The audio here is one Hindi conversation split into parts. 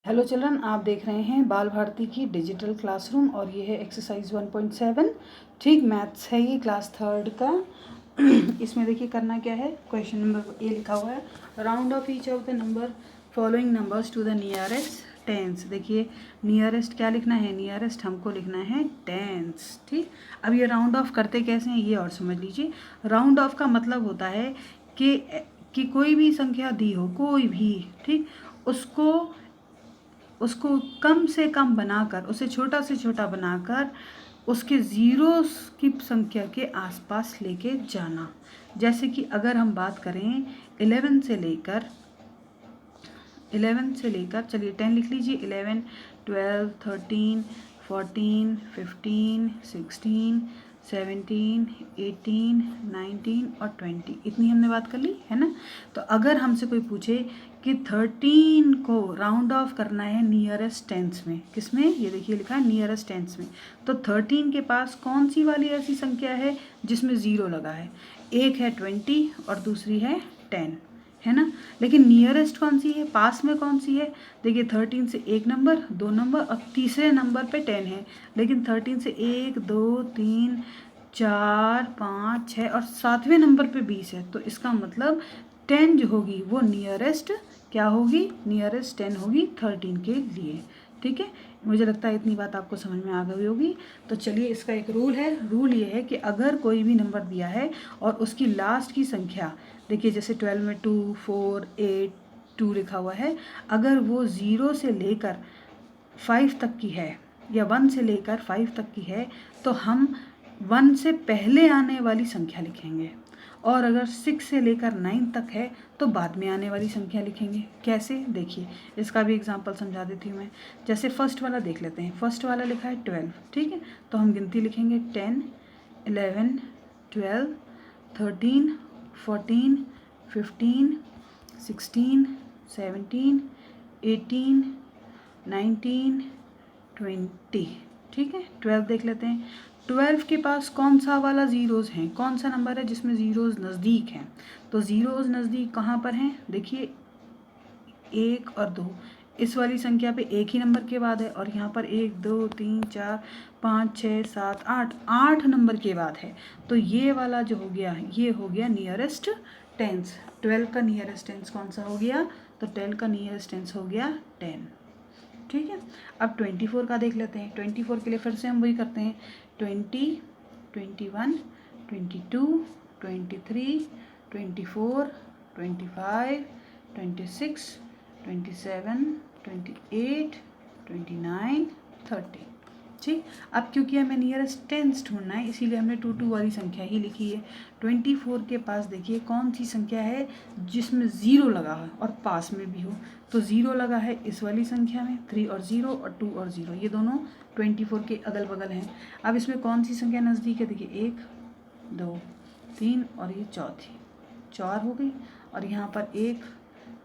हेलो चिल्ड्रन, आप देख रहे हैं बाल भारती की डिजिटल क्लासरूम और ये है एक्सरसाइज 1.7। ठीक, मैथ्स है ये क्लास थर्ड का। इसमें देखिए करना क्या है, क्वेश्चन नंबर ए लिखा हुआ है, round off each of the number following numbers to the nearest tens. देखिए नियरेस्ट क्या लिखना है, नियरेस्ट हमको लिखना है टेंस। ठीक, अब ये राउंड ऑफ करते कैसे हैं ये और समझ लीजिए। राउंड ऑफ का मतलब होता है कि कोई भी संख्या दी हो, कोई भी, ठीक, उसको कम से कम बनाकर, उसे छोटा से छोटा बनाकर उसके ज़ीरोस की संख्या के आसपास लेके जाना। जैसे कि अगर हम बात करें 11 से लेकर चलिए 10 लिख लीजिए, 11, 12, 13, 14, 15, 16, 17, 18, 19 और 20, इतनी हमने बात कर ली है ना। तो अगर हमसे कोई पूछे कि 13 को राउंड ऑफ करना है नियरेस्ट टेंस में, किसमें, ये देखिए लिखा है नियरेस्ट टेंस में, तो 13 के पास कौन सी वाली ऐसी संख्या है जिसमें ज़ीरो लगा है। एक है 20 और दूसरी है 10, है ना। लेकिन नियरेस्ट कौन सी है, पास में कौन सी है, देखिए 13 से एक नंबर, दो नंबर और तीसरे नंबर पे 10 है। लेकिन 13 से 1, 2, 3, 4, 5, 6 और सातवें नंबर पे 20 है। तो इसका मतलब 10 जो होगी वो नियरेस्ट क्या होगी, नियरेस्ट 10 होगी 13 के लिए। ठीक है, मुझे लगता है इतनी बात आपको समझ में आ गई होगी। तो चलिए, इसका एक रूल है, रूल ये है कि अगर कोई भी नंबर दिया है और उसकी लास्ट की संख्या, देखिए जैसे 12 में 2, 4, 8, 2 लिखा हुआ है, अगर वो 0 से लेकर 5 तक की है या 1 से लेकर 5 तक की है तो हम 1 से पहले आने वाली संख्या लिखेंगे, और अगर 6 से लेकर 9 तक है तो बाद में आने वाली संख्या लिखेंगे। कैसे, देखिए इसका भी एग्जांपल समझा देती हूँ मैं। जैसे फर्स्ट वाला देख लेते हैं, फर्स्ट वाला लिखा है 12, ठीक है, तो हम गिनती लिखेंगे 10, 11, 12, 13, 14, 15, 16, 17, 18, 19, 20, ठीक है। 12 देख लेते हैं, 12 के पास कौन सा वाला ज़ीरोज़ हैं, कौन सा नंबर है जिसमें ज़ीरोज़ नज़दीक हैं। तो ज़ीरोज़ नज़दीक कहाँ पर हैं, देखिए 1 और 2, इस वाली संख्या पे एक ही नंबर के बाद है, और यहाँ पर 1, 2, 3, 4, 5, 6, 7, 8 नंबर के बाद है। तो ये वाला जो हो गया, ये हो गया नियरेस्ट टेंस। 12 का नियरेस्ट टेंस कौन सा हो गया, तो 12 का नियरेस्ट टेंस हो गया 10। ठीक है, अब 24 का देख लेते हैं। 24 के लिए फिर से हम वही करते हैं, 20, 21, 22, 23, 24, 25, 26, 27, 28, 29, 30। ठीक, अब क्योंकि हमें नियरेस्ट टेंस ढूंढना है इसीलिए हमने 2 वाली संख्या ही लिखी है। 24 के पास देखिए कौन सी संख्या है जिसमें ज़ीरो लगा है और पास में भी हो, तो ज़ीरो लगा है इस वाली संख्या में, 3 और 0 और 2 और 0, ये दोनों 24 के अगल बगल हैं। अब इसमें कौन सी संख्या नज़दीक है, देखिए 1, 2, 3 और ये चौथी, 4 हो गई, और यहाँ पर 1,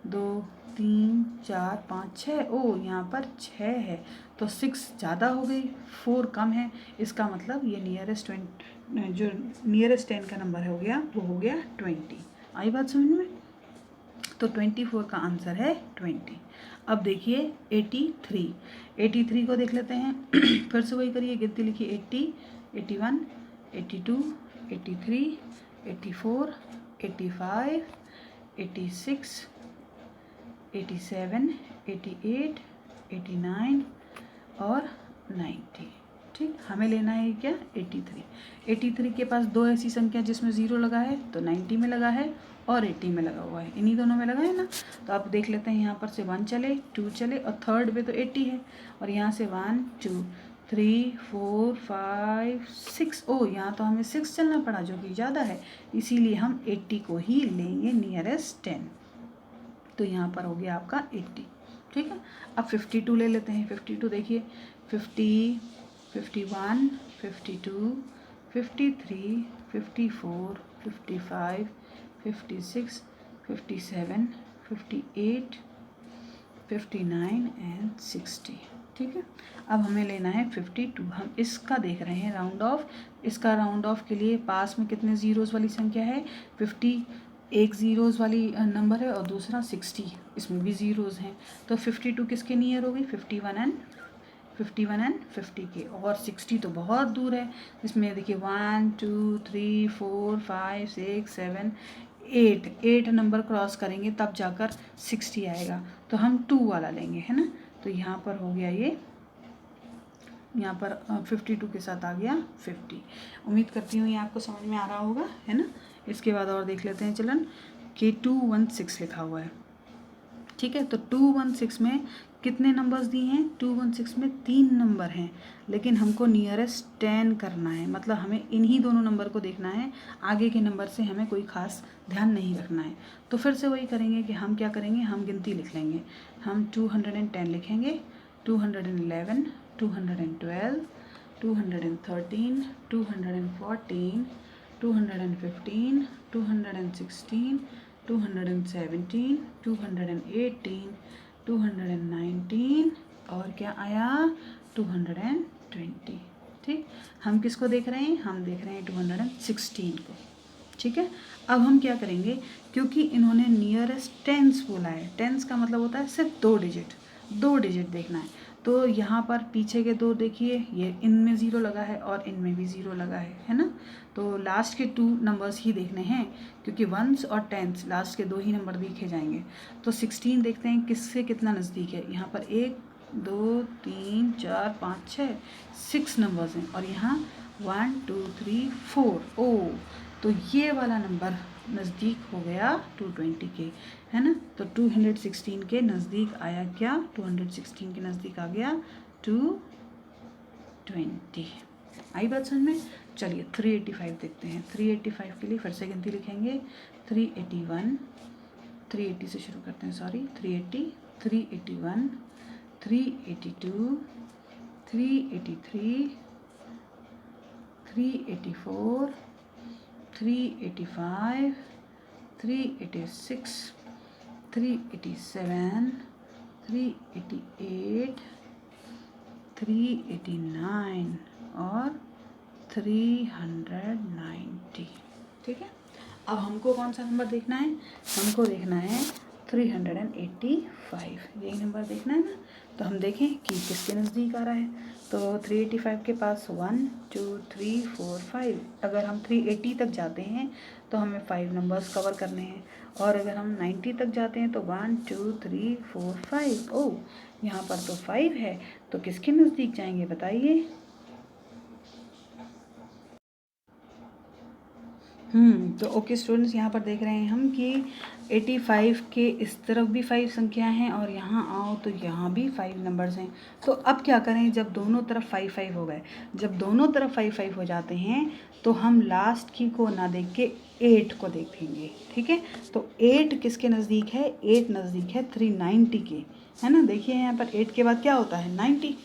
2, 3, 4, 5, 6, ओ यहाँ पर 6 है, तो 6 ज़्यादा हो गई, 4 कम है। इसका मतलब ये नियरेस्ट 20, जो नियरेस्ट 10 का नंबर हो गया वो हो गया 20। आई बात समझ में, तो 24 का आंसर है 20। अब देखिए 83 को देख लेते हैं। फिर से वही करिए, गिनती लिखिए 80, 81, 82, 83, 84, 85, 86, 87, 88, 89 और 90। ठीक, हमें लेना है क्या, 83 के पास दो ऐसी संख्या जिसमें ज़ीरो लगा है, तो 90 में लगा है और 80 में लगा हुआ है, इन्हीं दोनों में लगा है ना। तो आप देख लेते हैं, यहाँ पर से 1 चले, 2 चले और थर्ड पे तो 80 है, और यहाँ से 1, 2, 3, 4, 5, 6, ओ यहाँ तो हमें 6 चलना पड़ा जो कि ज़्यादा है, इसीलिए हम 80 को ही लेंगे नियरेस्ट 10। तो यहाँ पर हो गया आपका 80। ठीक है, अब 52 ले लेते हैं। 52 देखिए 50, 51, 52, 53, 54, 55, 56, 57, 58, 59 एंड 60। ठीक है, अब हमें लेना है 52। हम इसका देख रहे हैं राउंड ऑफ, इसका राउंड ऑफ के लिए पास में कितने ज़ीरोज़ वाली संख्या है, 50 एक ज़ीरोज़ वाली नंबर है और दूसरा 60, इसमें भी ज़ीरोज़ हैं। तो 52 किसके नियर हो गई? 51 एंड 50 के। और 60 तो बहुत दूर है। इसमें देखिए 1 2 3 4 5 6 7 8 नंबर क्रॉस करेंगे तब जाकर 60 आएगा। तो हम 2 वाला लेंगे, है ना। तो यहाँ पर हो गया ये, यहाँ पर 52 के साथ आ गया 50। उम्मीद करती हूँ ये आपको समझ में आ रहा होगा, है ना। इसके बाद और देख लेते हैं चलन कि 216 लिखा हुआ है, ठीक है। तो 216 में कितने नंबर्स दिए हैं? 216 में 3 नंबर हैं, लेकिन हमको नियरेस्ट 10 करना है, मतलब हमें इन्हीं दोनों नंबर को देखना है, आगे के नंबर से हमें कोई खास ध्यान नहीं रखना है। तो फिर से वही करेंगे कि हम क्या करेंगे, हम गिनती लिख लेंगे। हम 210 लिखेंगे, 211, 212, 213, 214, 215, 216, 217, 218, 219 और क्या आया 220। ठीक, हम किसको देख रहे हैं? हम देख रहे हैं 216 को। ठीक है, अब हम क्या करेंगे, क्योंकि इन्होंने नियरेस्ट टेंस बोला है, टेंस का मतलब होता है सिर्फ 2 डिजिट देखना है। तो यहाँ पर पीछे के 2 देखिए, ये इनमें 0 लगा है और इनमें भी 0 लगा है ना। तो लास्ट के 2 नंबर्स ही देखने हैं, क्योंकि वंस और टेंस लास्ट के 2 ही नंबर देखे जाएंगे। तो 16 देखते हैं किससे कितना नज़दीक है। यहाँ पर 1 2 3 4 5 6 नंबर्स हैं और यहाँ 1 2 3 4। ओ, तो ये वाला नंबर नज़दीक हो गया 220 के, है ना। तो 216 के नज़दीक आया क्या? 216 के नज़दीक आ गया 220। आई बात समझ में? चलिए 385 देखते हैं। 385 के लिए फिर से गिनती लिखेंगे। 381, 380 से शुरू करते हैं, सॉरी 380, 381, 382, 383, 384, 385, 386, 387, 388, 389 और 390। ठीक है, अब हमको कौन सा नंबर देखना है? हमको देखना है 385, यही नंबर देखना है ना। तो हम देखें कि किसके नज़दीक आ रहा है। तो 385 के पास 1 2 3 4 5, अगर हम 380 तक जाते हैं तो हमें 5 नंबर्स कवर करने हैं, और अगर हम 90 तक जाते हैं तो 1 2 3 4 5। ओ, यहाँ पर तो 5 है, तो किसके नज़दीक जाएंगे बताइए? तो ओके स्टूडेंट्स, यहाँ पर देख रहे हैं हम कि 85 के इस तरफ भी 5 संख्या हैं और यहाँ आओ तो यहाँ भी 5 नंबर्स हैं। तो अब क्या करें, जब दोनों तरफ 5 5 हो गए, जब दोनों तरफ 5 5 हो जाते हैं तो हम लास्ट की को ना देख के 8 को देखेंगे। ठीक है, तो 8 किसके नज़दीक है? 8 नज़दीक है 390 के, है ना। देखिए यहाँ पर 8 के बाद क्या होता है? 90,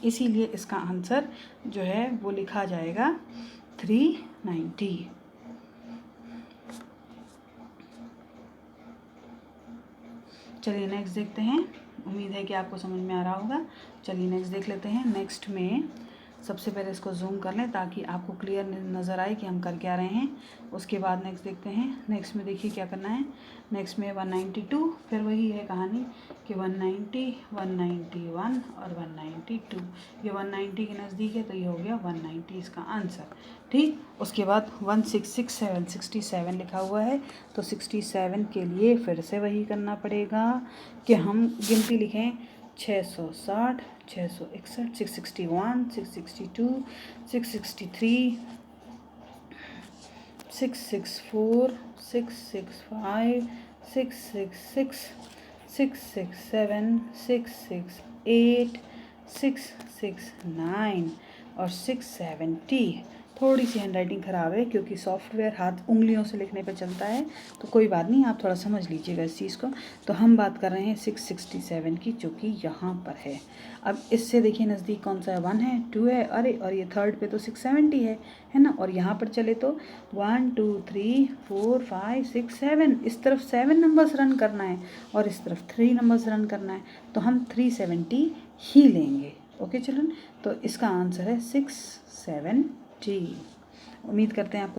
इसीलिए इसका आंसर जो है वो लिखा जाएगा 390। चलिए नेक्स्ट देखते हैं। उम्मीद है कि आपको समझ में आ रहा होगा। चलिए नेक्स्ट देख लेते हैं। नेक्स्ट में सबसे पहले इसको जूम कर लें ताकि आपको क्लियर नज़र आए कि हम कर क्या रहे हैं। उसके बाद नेक्स्ट देखते हैं। नेक्स्ट में देखिए क्या करना है। नेक्स्ट में 192, फिर वही है कहानी कि 190, 191 और 192। ये 190 के नज़दीक है तो ये हो गया 190 इसका आंसर। ठीक, उसके बाद 1667, 67 लिखा हुआ है, तो 67 के लिए फिर से वही करना पड़ेगा कि हम गिनती लिखें 660, 661, 661, 662, 663, 664, 665, 666, 667, 668, 669 और 670। थोड़ी सी हैंडराइटिंग ख़राब है क्योंकि सॉफ्टवेयर हाथ उंगलियों से लिखने पे चलता है, तो कोई बात नहीं, आप थोड़ा समझ लीजिएगा इस चीज़ को। तो हम बात कर रहे हैं 667 की, जो कि यहाँ पर है। अब इससे देखिए नज़दीक कौन सा है? 1 है, 2 है, अरे और ये थर्ड पे तो 670 है ना। और यहाँ पर चले तो 1 2 3 4 5 6 7, इस तरफ 7 नंबर्स रन करना है और इस तरफ 3 नंबर्स रन करना है, तो हम 370 ही लेंगे। ओके चिल्ड्रन, तो इसका आंसर है 670। उम्मीद करते हैं आपको